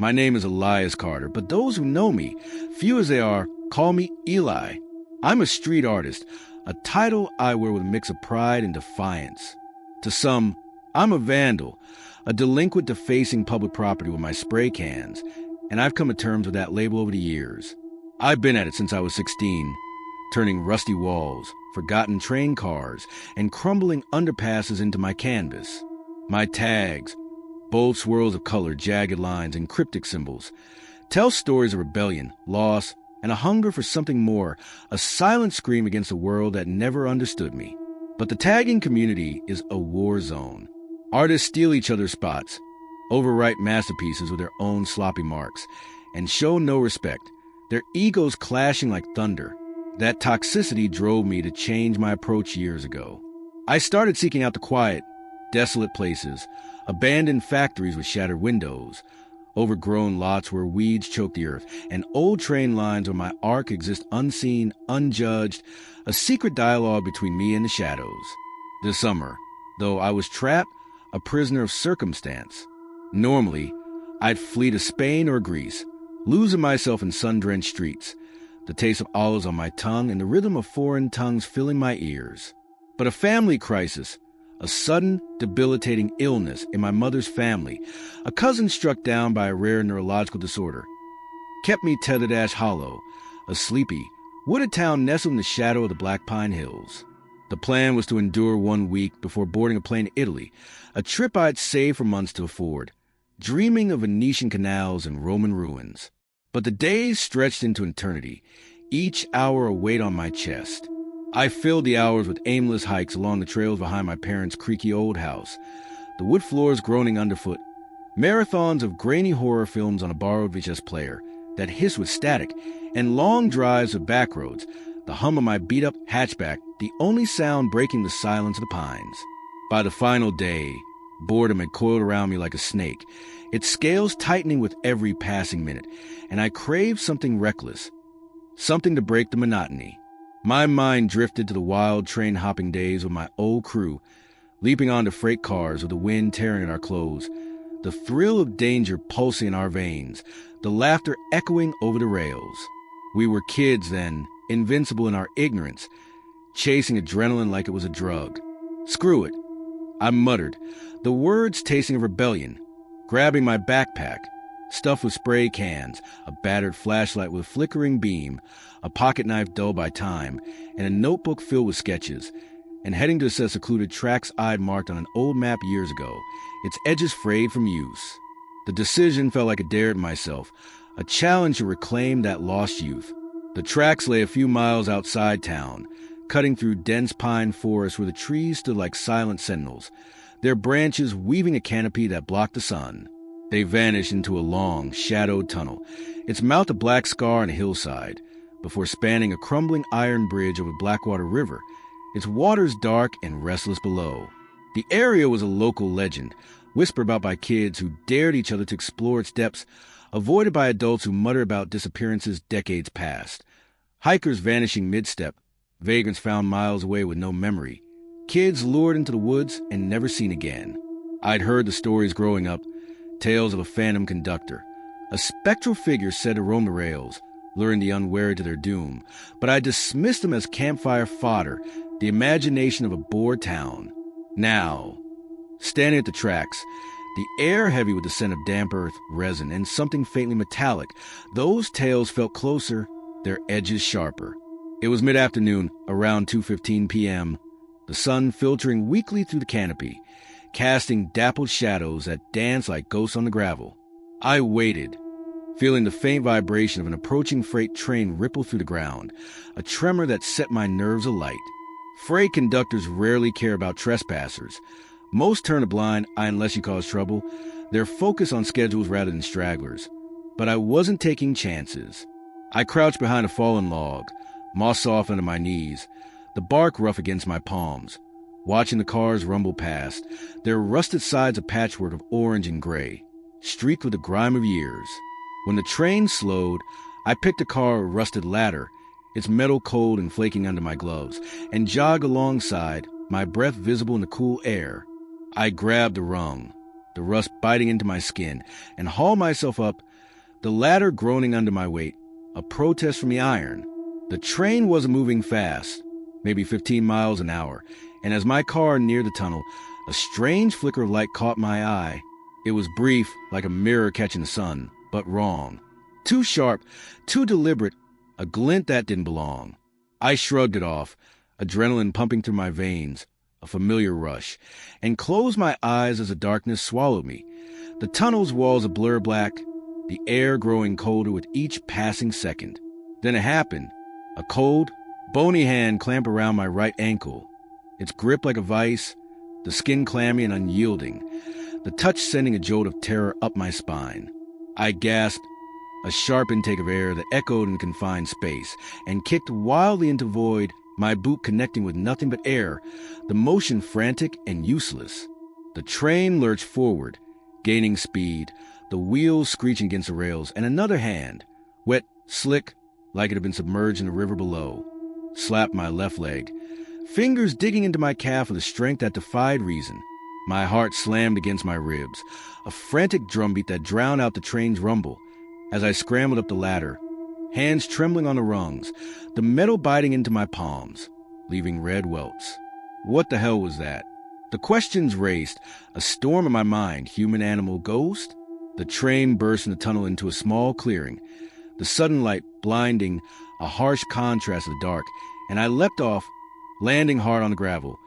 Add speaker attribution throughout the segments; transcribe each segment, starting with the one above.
Speaker 1: My name is Elias Carter, but those who know me, few as they are, call me Eli. I'm a street artist, a title I wear with a mix of pride and defiance. To some, I'm a vandal, a delinquent defacing public property with my spray cans, and I've come to terms with that label over the years. I've been at it since I was 16, turning rusty walls, forgotten train cars, and crumbling underpasses into my canvas. My tags, bold swirls of color, jagged lines, and cryptic symbols, tell stories of rebellion, loss, and a hunger for something more, a silent scream against a world that never understood me. But the tagging community is a war zone. Artists steal each other's spots, overwrite masterpieces with their own sloppy marks, and show no respect, their egos clashing like thunder. That toxicity drove me to change my approach years ago. I started seeking out the quiet, desolate places, abandoned factories with shattered windows, overgrown lots where weeds choke the earth, and old train lines where my arc exists unseen, unjudged, a secret dialogue between me and the shadows. This summer, though I was trapped, a prisoner of circumstance. Normally, I'd flee to Spain or Greece, losing myself in sun-drenched streets, the taste of olives on my tongue and the rhythm of foreign tongues filling my ears. But a family crisis, a sudden, debilitating illness in my mother's family, a cousin struck down by a rare neurological disorder, kept me tethered at Ash Hollow, a sleepy, wooded town nestled in the shadow of the Black Pine Hills. The plan was to endure 1 week before boarding a plane to Italy, a trip I'd saved for months to afford, dreaming of Venetian canals and Roman ruins. But the days stretched into eternity, each hour a weight on my chest. I filled the hours with aimless hikes along the trails behind my parents' creaky old house, the wood floors groaning underfoot, marathons of grainy horror films on a borrowed VHS player that hissed with static, and long drives of back roads, the hum of my beat-up hatchback, the only sound breaking the silence of the pines. By the final day, boredom had coiled around me like a snake, its scales tightening with every passing minute, and I craved something reckless, something to break the monotony. My mind drifted to the wild train-hopping days with my old crew, leaping onto freight cars with the wind tearing at our clothes, the thrill of danger pulsing in our veins, the laughter echoing over the rails. We were kids then, invincible in our ignorance, chasing adrenaline like it was a drug. Screw it, I muttered, the words tasting of rebellion, grabbing my backpack, stuffed with spray cans, a battered flashlight with a flickering beam, a pocket knife dulled by time, and a notebook filled with sketches, and heading to a secluded tracks I'd marked on an old map years ago, its edges frayed from use. The decision felt like a dare to myself, a challenge to reclaim that lost youth. The tracks lay a few miles outside town, cutting through dense pine forest where the trees stood like silent sentinels, their branches weaving a canopy that blocked the sun. They vanished into a long, shadowed tunnel, its mouth a black scar on a hillside, before spanning a crumbling iron bridge over Blackwater River, its waters dark and restless below. The area was a local legend, whispered about by kids who dared each other to explore its depths, avoided by adults who mutter about disappearances decades past. Hikers vanishing mid-step, vagrants found miles away with no memory, kids lured into the woods and never seen again. I'd heard the stories growing up, tales of a phantom conductor, a spectral figure said to roam the rails, luring the unwary to their doom, but I dismissed them as campfire fodder, the imagination of a bored town. Now, standing at the tracks, the air heavy with the scent of damp earth, resin, and something faintly metallic, those tales felt closer, their edges sharper. It was mid-afternoon, around 2:15 p.m., the sun filtering weakly through the canopy, casting dappled shadows that danced like ghosts on the gravel. I waited, feeling the faint vibration of an approaching freight train ripple through the ground, a tremor that set my nerves alight. Freight conductors rarely care about trespassers. Most turn a blind eye unless you cause trouble. They're focused on schedules rather than stragglers. But I wasn't taking chances. I crouched behind a fallen log, moss soft under my knees, the bark rough against my palms, watching the cars rumble past, their rusted sides a patchwork of orange and gray, streaked with the grime of years. When the train slowed, I picked a car with a rusted ladder, its metal cold and flaking under my gloves, and jogged alongside, my breath visible in the cool air. I grabbed the rung, the rust biting into my skin, and hauled myself up, the ladder groaning under my weight, a protest from the iron. The train wasn't moving fast, maybe 15 miles an hour, and as my car neared the tunnel, a strange flicker of light caught my eye. It was brief, like a mirror catching the sun, but wrong. Too sharp, too deliberate, a glint that didn't belong. I shrugged it off, adrenaline pumping through my veins, a familiar rush, and closed my eyes as the darkness swallowed me. The tunnel's walls a blur black, the air growing colder with each passing second. Then it happened. A cold, bony hand clamped around my right ankle, its grip like a vice, the skin clammy and unyielding, the touch sending a jolt of terror up my spine. I gasped, a sharp intake of air that echoed in confined space, and kicked wildly into void, my boot connecting with nothing but air, the motion frantic and useless. The train lurched forward, gaining speed, the wheels screeching against the rails, and another hand, wet, slick, like it had been submerged in the river below, slapped my left leg, fingers digging into my calf with a strength that defied reason. My heart slammed against my ribs, a frantic drumbeat that drowned out the train's rumble. As I scrambled up the ladder, hands trembling on the rungs, the metal biting into my palms, leaving red welts. What the hell was that? The questions raced, a storm in my mind, human, animal, ghost? The train burst in the tunnel into a small clearing, the sudden light blinding, a harsh contrast of the dark, and I leapt off, landing hard on the gravel,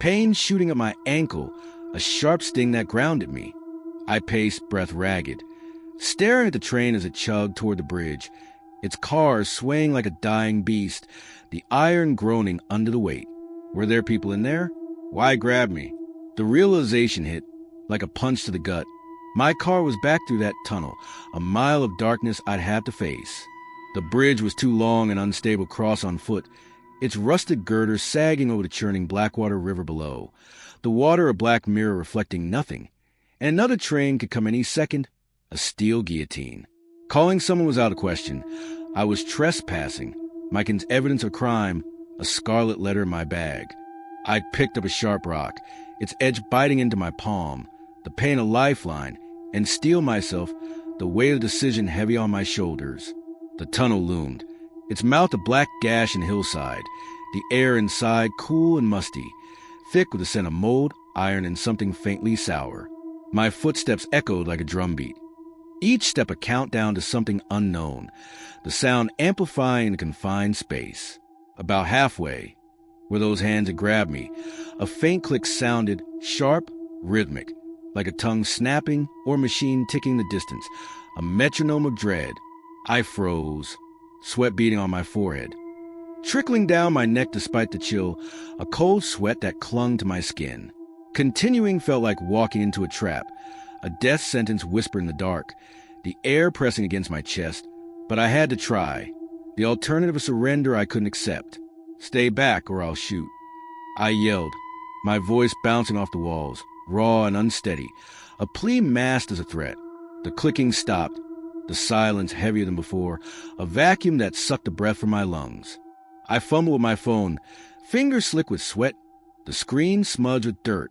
Speaker 1: pain shooting up my ankle, a sharp sting that grounded me. I paced, breath ragged, staring at the train as it chugged toward the bridge, its cars swaying like a dying beast, the iron groaning under the weight. Were there people in there? Why grab me? The realization hit, like a punch to the gut. My car was back through that tunnel, a mile of darkness I'd have to face. The bridge was too long and unstable to cross on foot, its rusted girders sagging over the churning Blackwater River below, the water a black mirror reflecting nothing. And another train could come any second, a steel guillotine. Calling someone was out of question. I was trespassing, Miken's evidence of crime, a scarlet letter in my bag. I picked up a sharp rock, its edge biting into my palm, the pain a lifeline, and steel myself, the weight of decision heavy on my shoulders. The tunnel loomed, its mouth a black gash and hillside, the air inside cool and musty, thick with the scent of mold, iron, and something faintly sour. My footsteps echoed like a drumbeat, each step a countdown to something unknown, the sound amplifying in confined space. About halfway, where those hands had grabbed me, a faint click sounded, sharp, rhythmic, like a tongue snapping or machine ticking the distance, a metronome of dread. I froze, sweat beading on my forehead. Trickling down my neck despite the chill, a cold sweat that clung to my skin. Continuing felt like walking into a trap, a death sentence whispered in the dark, the air pressing against my chest, but I had to try. The alternative of surrender I couldn't accept. Stay back or I'll shoot. I yelled, my voice bouncing off the walls, raw and unsteady, a plea masked as a threat. The clicking stopped, the silence heavier than before, a vacuum that sucked the breath from my lungs. I fumbled with my phone, fingers slick with sweat, the screen smudged with dirt.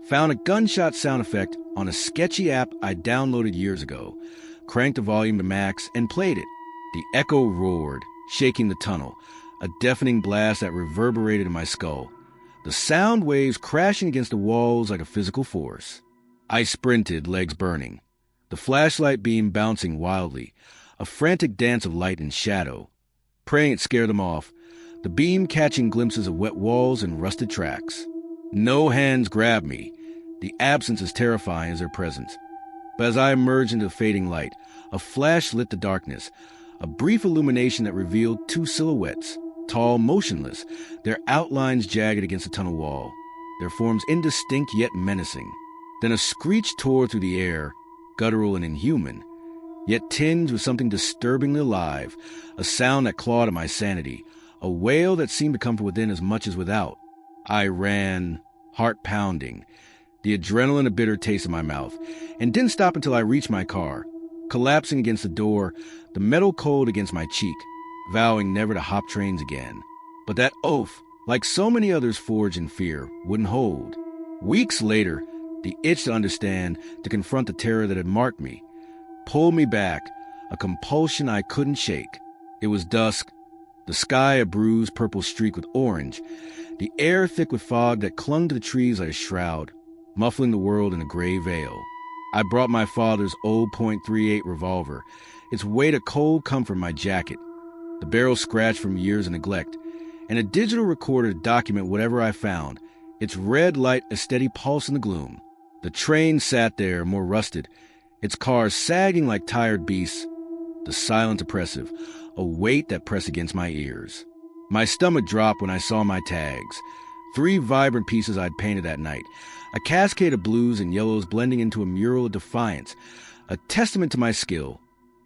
Speaker 1: Found a gunshot sound effect on a sketchy app I downloaded years ago, cranked the volume to max, and played it. The echo roared, shaking the tunnel, a deafening blast that reverberated in my skull, the sound waves crashing against the walls like a physical force. I sprinted, legs burning, the flashlight beam bouncing wildly, a frantic dance of light and shadow. Praying it scared them off, the beam catching glimpses of wet walls and rusted tracks. No hands grabbed me, the absence as terrifying as their presence. But as I emerged into the fading light, a flash lit the darkness, a brief illumination that revealed two silhouettes, tall, motionless, their outlines jagged against the tunnel wall, their forms indistinct yet menacing. Then a screech tore through the air, guttural and inhuman, yet tinged with something disturbingly alive, a sound that clawed at my sanity, a wail that seemed to come from within as much as without. I ran, heart pounding, the adrenaline a bitter taste in my mouth, and didn't stop until I reached my car, collapsing against the door, the metal cold against my cheek, vowing never to hop trains again. But that oath, like so many others forged in fear, wouldn't hold. Weeks later, the itch to understand, to confront the terror that had marked me, pulled me back, a compulsion I couldn't shake. It was dusk, the sky a bruised purple streak with orange, the air thick with fog that clung to the trees like a shroud, muffling the world in a gray veil. I brought my father's old .38 revolver, its weight a cold comfort in my jacket, the barrel scratched from years of neglect, and a digital recorder to document whatever I found, its red light a steady pulse in the gloom. The train sat there, more rusted, its cars sagging like tired beasts, the silence oppressive, a weight that pressed against my ears. My stomach dropped when I saw my tags, 3 vibrant pieces I'd painted that night, a cascade of blues and yellows blending into a mural of defiance, a testament to my skill,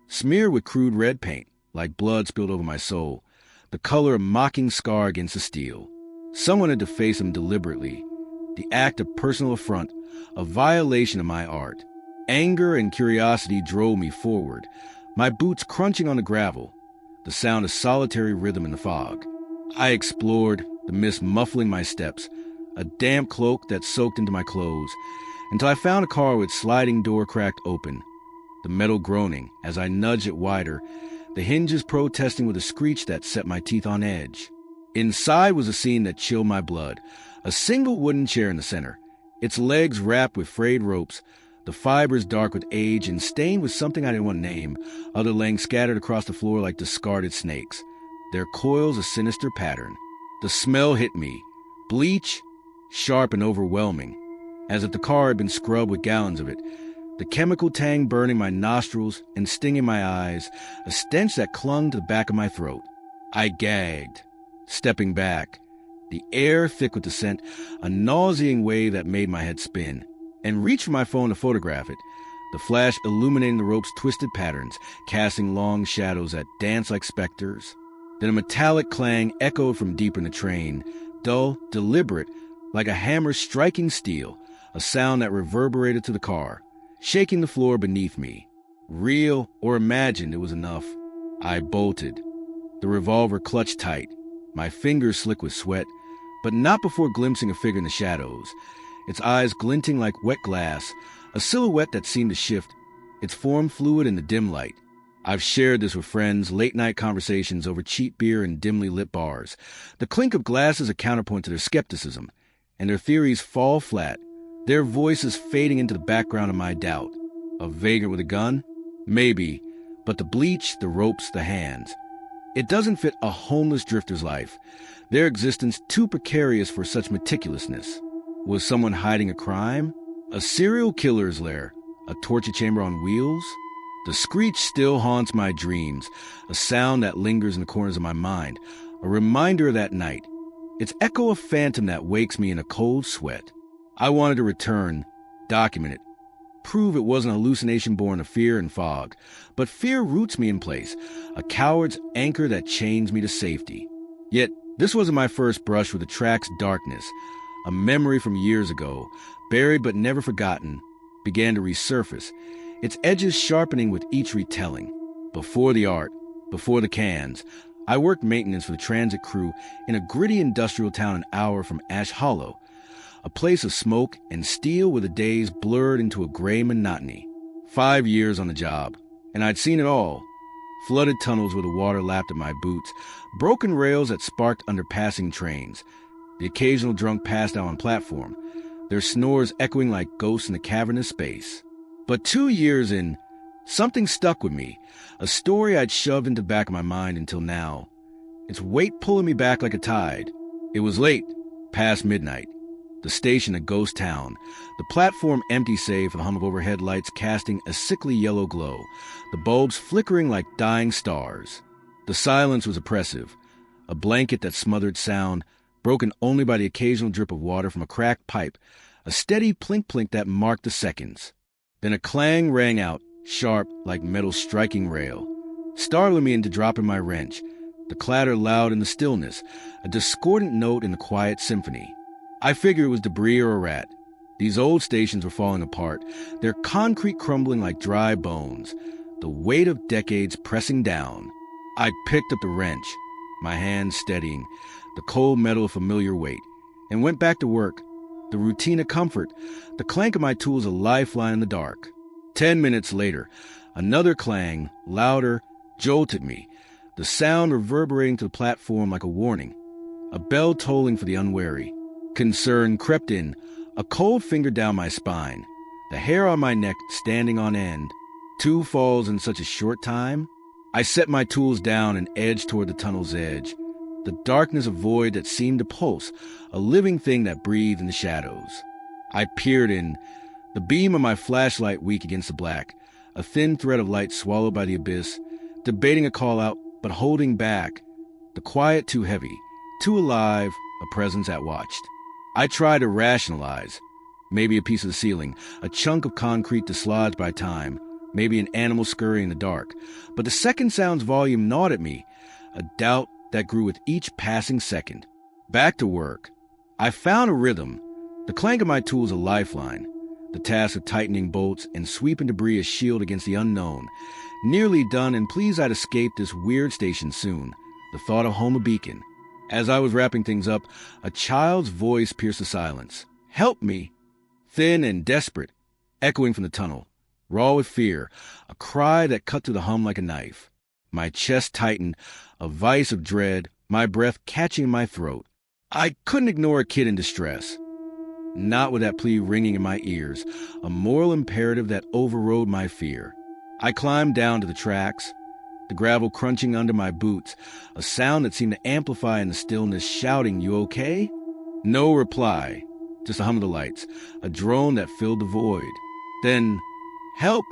Speaker 1: smeared with crude red paint, like blood spilled over my soul, the color a mocking scar against the steel. Someone had defaced them deliberately, the act of personal affront, a violation of my art. Anger and curiosity drove me forward, my boots crunching on the gravel, the sound of solitary rhythm in the fog. I explored, the mist muffling my steps, a damp cloak that soaked into my clothes, until I found a car with sliding door cracked open, the metal groaning as I nudged it wider, the hinges protesting with a screech that set my teeth on edge. Inside was a scene that chilled my blood, a single wooden chair in the center, its legs wrapped with frayed ropes, the fibers dark with age and stained with something I didn't want to name, other legs scattered across the floor like discarded snakes, their coils a sinister pattern. The smell hit me, bleach, sharp and overwhelming, as if the car had been scrubbed with gallons of it, the chemical tang burning my nostrils and stinging my eyes, a stench that clung to the back of my throat. I gagged, stepping back, the air thick with the scent, a nauseating wave that made my head spin, and reached for my phone to photograph it, the flash illuminating the rope's twisted patterns, casting long shadows that danced like specters. Then a metallic clang echoed from deep in the train, dull, deliberate, like a hammer striking steel, a sound that reverberated to the car, shaking the floor beneath me. Real or imagined, it was enough. I bolted, the revolver clutched tight, my fingers slick with sweat, but not before glimpsing a figure in the shadows, its eyes glinting like wet glass, a silhouette that seemed to shift, its form fluid in the dim light. I've shared this with friends, late-night conversations over cheap beer and dimly lit bars. The clink of glass is a counterpoint to their skepticism, and their theories fall flat, their voices fading into the background of my doubt. A vagrant with a gun? Maybe, but the bleach, the ropes, the hands. It doesn't fit a homeless drifter's life, their existence too precarious for such meticulousness. Was someone hiding a crime? A serial killer's lair? A torture chamber on wheels? The screech still haunts my dreams, a sound that lingers in the corners of my mind, a reminder of that night. Its echo a phantom that wakes me in a cold sweat. I wanted to return, document it, prove it wasn't a hallucination born of fear and fog, but fear roots me in place, a coward's anchor that chains me to safety. Yet, this wasn't my first brush with the track's darkness. A memory from years ago, buried but never forgotten, began to resurface, its edges sharpening with each retelling. Before the art, before the cans, I worked maintenance for the transit crew in a gritty industrial town an hour from Ash Hollow, a place of smoke and steel where the days blurred into a gray monotony. 5 years on the job, and I'd seen it all. Flooded tunnels where the water lapped at my boots, broken rails that sparked under passing trains, the occasional drunk passed out on platform, their snores echoing like ghosts in the cavernous space. But 2 years in, something stuck with me, a story I'd shoved into the back of my mind until now, its weight pulling me back like a tide. It was late, past midnight. The station a ghost town, the platform empty save for the hum of overhead lights casting a sickly yellow glow, the bulbs flickering like dying stars. The silence was oppressive, a blanket that smothered sound, broken only by the occasional drip of water from a cracked pipe, a steady plink-plink that marked the seconds. Then a clang rang out, sharp like metal striking rail, startling me into dropping my wrench, the clatter loud in the stillness, a discordant note in the quiet symphony. I figured it was debris or a rat. These old stations were falling apart, their concrete crumbling like dry bones, the weight of decades pressing down. I picked up the wrench, my hand steadying, the cold metal a familiar weight, and went back to work, the routine of comfort, the clank of my tools a lifeline in the dark. 10 minutes later, Another clang, louder, jolted me, the sound reverberating to the platform like a warning. A bell tolling for the unwary. Concern crept in, a cold finger down my spine, the hair on my neck standing on end. 2 falls in such a short time? I set my tools down and edged toward the tunnel's edge. The darkness, a void that seemed to pulse, a living thing that breathed in the shadows. I peered in, the beam of my flashlight weak against the black, a thin thread of light swallowed by the abyss, debating a call out, but holding back. The quiet too heavy, too alive, a presence that watched. I tried to rationalize. Maybe a piece of the ceiling, a chunk of concrete dislodged by time, maybe an animal scurrying in the dark. But the second sound's volume gnawed at me, a doubt that grew with each passing second. Back to work. I found a rhythm. The clank of my tools a lifeline. The task of tightening bolts and sweeping debris a shield against the unknown. Nearly done, and pleased I'd escape this weird station soon. The thought of home a beacon. As I was wrapping things up, a child's voice pierced the silence. "Help me!" Thin and desperate, echoing from the tunnel. Raw with fear, a cry that cut through the hum like a knife. My chest tightened, a vice of dread, my breath catching in my throat. I couldn't ignore a kid in distress. Not with that plea ringing in my ears, a moral imperative that overrode my fear. I climbed down to the tracks, the gravel crunching under my boots, a sound that seemed to amplify in the stillness, shouting, "You okay?" No reply, just the hum of the lights, a drone that filled the void. Then, "Help!"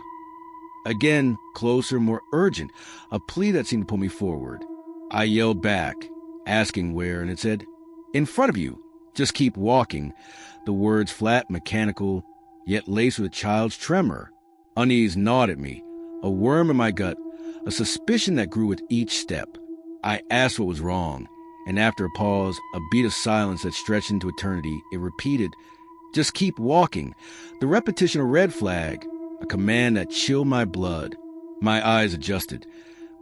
Speaker 1: Again, closer, more urgent, a plea that seemed to pull me forward. I yelled back, asking where, and it said, "In front of you. Just keep walking." The words flat, mechanical, yet laced with a child's tremor. Unease gnawed at me, a worm in my gut, a suspicion that grew with each step. I asked what was wrong, and after a pause, a beat of silence that stretched into eternity, it repeated, "Just keep walking." The repetition a red flag, a command that chilled my blood. My eyes adjusted,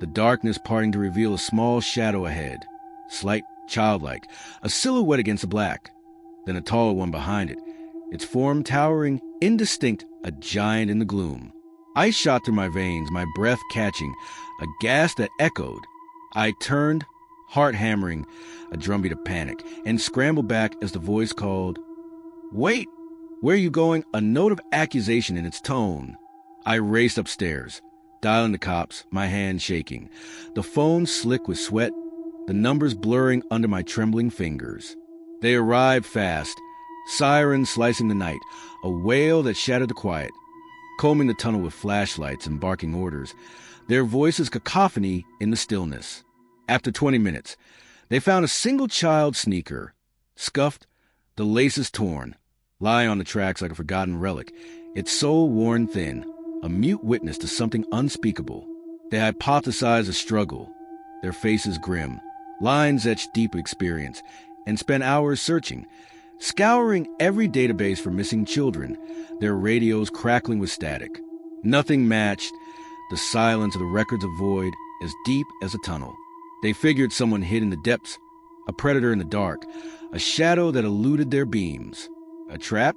Speaker 1: the darkness parting to reveal a small shadow ahead, slight, childlike, a silhouette against the black, then a taller one behind it, its form towering, indistinct, a giant in the gloom. Ice shot through my veins, my breath catching, a gasp that echoed. I turned, heart hammering, a drumbeat of panic, and scrambled back as the voice called, "Wait! Where are you going?" A note of accusation in its tone. I raced upstairs, dialing the cops, my hand shaking, the phone slick with sweat, the numbers blurring under my trembling fingers. They arrived fast, sirens slicing the night, a wail that shattered the quiet, combing the tunnel with flashlights and barking orders, their voices cacophony in the stillness. After 20 minutes, they found a single child sneaker, scuffed, the laces torn, lying on the tracks like a forgotten relic, its soul worn thin, a mute witness to something unspeakable. They hypothesized a struggle, their faces grim, lines etched deep with experience, and spent hours searching, scouring every database for missing children, their radios crackling with static. Nothing matched the silence of the records of void as deep as a tunnel. They figured someone hid in the depths, a predator in the dark, a shadow that eluded their beams. A trap?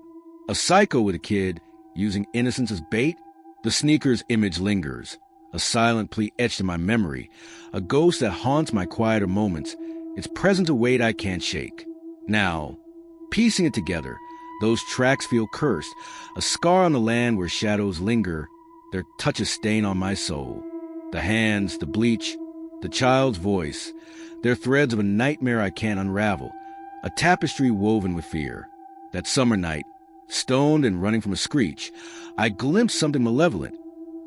Speaker 1: A psycho with a kid, using innocence as bait? The sneaker's image lingers, a silent plea etched in my memory, a ghost that haunts my quieter moments, its presence a weight I can't shake. Now, piecing it together, those tracks feel cursed, a scar on the land where shadows linger, their touch a stain on my soul. The hands, the bleach, the child's voice, they're threads of a nightmare I can't unravel, a tapestry woven with fear. That summer night, stoned and running from a screech, I glimpsed something malevolent,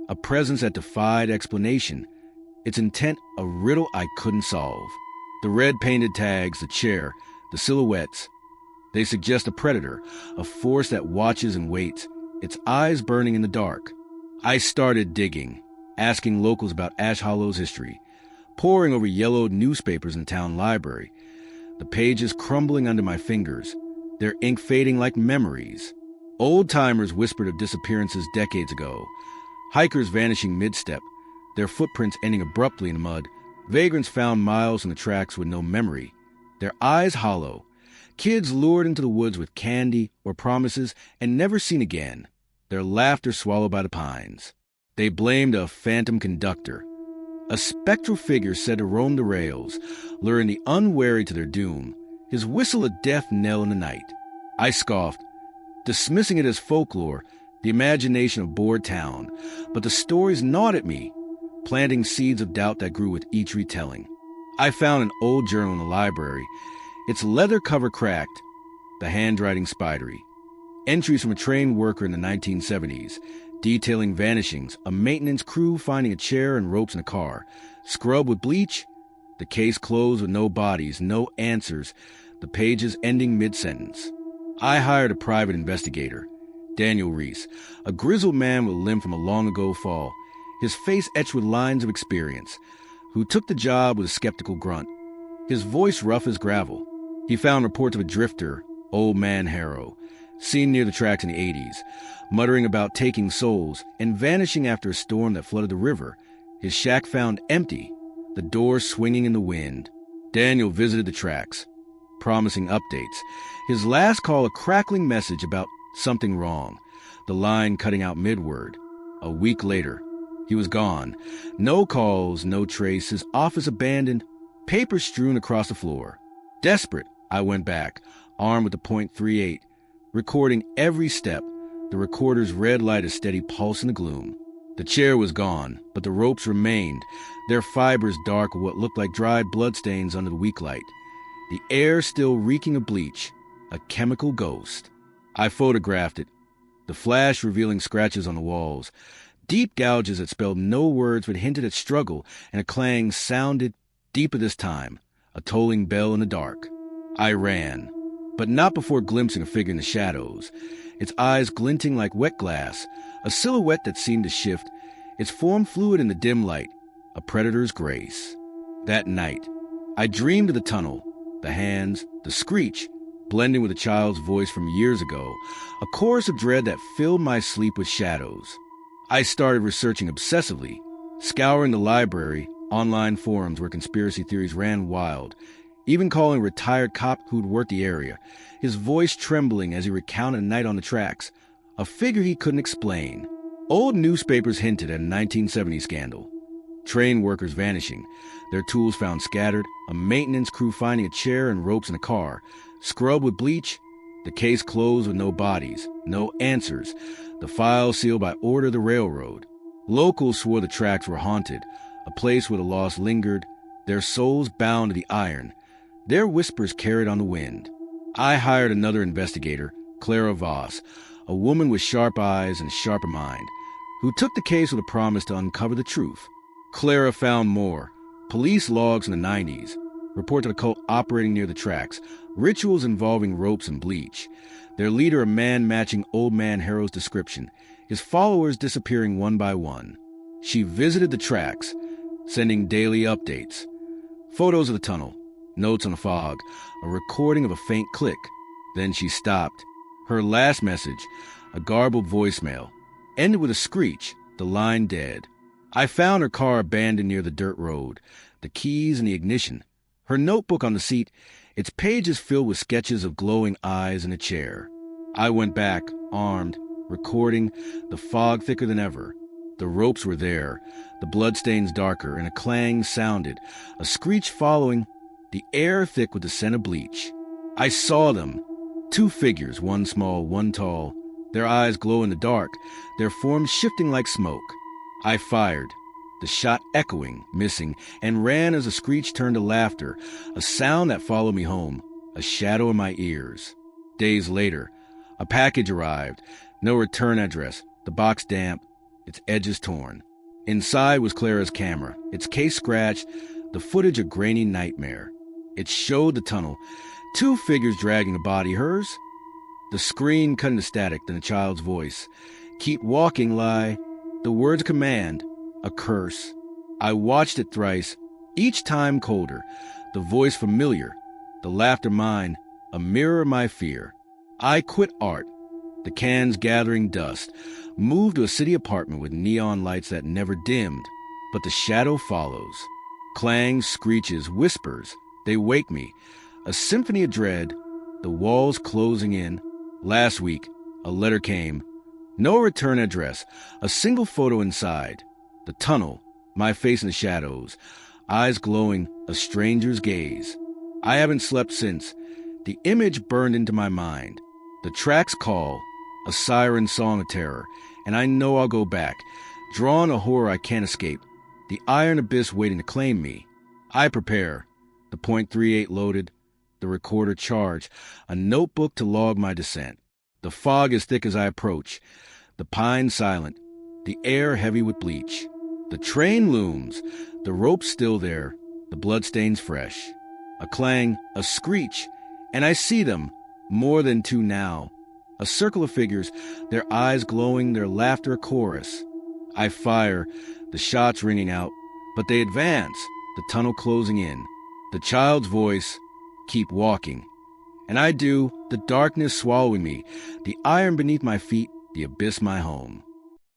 Speaker 1: a presence that defied explanation, its intent a riddle I couldn't solve. The red-painted tags, the chair, the silhouettes, they suggest a predator, a force that watches and waits, its eyes burning in the dark. I started digging, asking locals about Ash Hollow's history, poring over yellowed newspapers in the town library, the pages crumbling under my fingers, their ink fading like memories. Old-timers whispered of disappearances decades ago, hikers vanishing mid-step, their footprints ending abruptly in the mud, vagrants found miles in the tracks with no memory, their eyes hollow, kids lured into the woods with candy or promises and never seen again, their laughter swallowed by the pines. They blamed a phantom conductor, a spectral figure said to roam the rails, luring the unwary to their doom, his whistle a death knell in the night. I scoffed, dismissing it as folklore, the imagination of bored town, but the stories gnawed at me, planting seeds of doubt that grew with each retelling. I found an old journal in the library, its leather cover cracked, the handwriting spidery. Entries from a train worker in the 1970s, detailing vanishings, a maintenance crew finding a chair and ropes in a car, scrub with bleach, the case closed with no bodies, no answers, the pages ending mid-sentence. I hired a private investigator, Daniel Reese, a grizzled man with a limp from a long-ago fall, his face etched with lines of experience, who took the job with a skeptical grunt, his voice rough as gravel. He found reports of a drifter, Old Man Harrow, seen near the tracks in the 80s, muttering about taking souls and vanishing after a storm that flooded the river, his shack found empty, the door swinging in the wind. Daniel visited the tracks, promising updates. His last call a crackling message about something wrong, the line cutting out mid-word. A week later, he was gone. No calls, no trace, his office abandoned, papers strewn across the floor. Desperate, I went back, armed with the .38, recording every step, the recorder's red light a steady pulse in the gloom. The chair was gone, but the ropes remained, their fibers dark with what looked like dried bloodstains under the weak light. The air still reeking of bleach, a chemical ghost. I photographed it, the flash revealing scratches on the walls, deep gouges that spelled no words but hinted at struggle, and a clang sounded, deeper this time, a tolling bell in the dark. I ran, but not before glimpsing a figure in the shadows, its eyes glinting like wet glass, a silhouette that seemed to shift, its form fluid in the dim light, a predator's grace. That night, I dreamed of the tunnel, the hands, the screech, blending with a child's voice from years ago, a chorus of dread that filled my sleep with shadows. I started researching obsessively, scouring the library, online forums where conspiracy theories ran wild, even calling a retired cop who'd worked the area, his voice trembling as he recounted a night on the tracks, a figure he couldn't explain. Old newspapers hinted at a 1970 scandal. Train workers vanishing, their tools found scattered, a maintenance crew finding a chair and ropes in a car, scrubbed with bleach, the case closed with no bodies, no answers, the file sealed by order of the railroad. Locals swore the tracks were haunted, a place where the lost lingered, their souls bound to the iron, their whispers carried on the wind. I hired another investigator, Clara Voss, a woman with sharp eyes and a sharper mind, who took the case with a promise to uncover the truth. Clara found more. Police logs in the 90s, reported a cult operating near the tracks, rituals involving ropes and bleach, their leader a man matching Old Man Harrow's description, his followers disappearing one by one. She visited the tracks, sending daily updates, photos of the tunnel, notes on the fog, a recording of a faint click. Then she stopped. Her last message, a garbled voicemail, ended with a screech, the line dead. I found her car abandoned near the dirt road, the keys in the ignition, her notebook on the seat, its pages filled with sketches of glowing eyes in a chair. I went back, armed, recording, the fog thicker than ever. The ropes were there, the bloodstains darker, and a clang sounded, a screech following, the air thick with the scent of bleach. I saw them, two figures, one small, one tall, their eyes glow in the dark, their forms shifting like smoke. I fired, the shot echoing, missing, and ran as the screech turned to laughter, a sound that followed me home, a shadow in my ears. Days later, a package arrived, no return address, the box damp, its edges torn. Inside was Clara's camera, its case scratched, the footage a grainy nightmare. It showed the tunnel, two figures dragging a body, hers. The screen cut into static, then a child's voice. Keep walking, lie. The words command, a curse. I watched it thrice, each time colder, the voice familiar, the laughter mine, a mirror of my fear. I quit art, the cans gathering dust, moved to a city apartment with neon lights that never dimmed, but the shadow follows. Clangs, screeches, whispers, they wake me, a symphony of dread, the walls closing in. Last week, a letter came, No return address, a single photo inside. The tunnel, my face in the shadows, eyes glowing, a stranger's gaze. I haven't slept since. The image burned into my mind. The tracks call, a siren song of terror, and I know I'll go back, drawn a horror I can't escape, the iron abyss waiting to claim me. I prepare, the .38 loaded, the recorder charged, a notebook to log my descent. The fog is thick as I approach, the pines silent, the air heavy with bleach. The train looms, the rope's still there, the bloodstains fresh. A clang, a screech, and I see them, more than two now. A circle of figures, their eyes glowing, their laughter a chorus. I fire, the shots ringing out, but they advance, the tunnel closing in. The child's voice, keep walking. And I do, the darkness swallowing me, the iron beneath my feet, the abyss my home.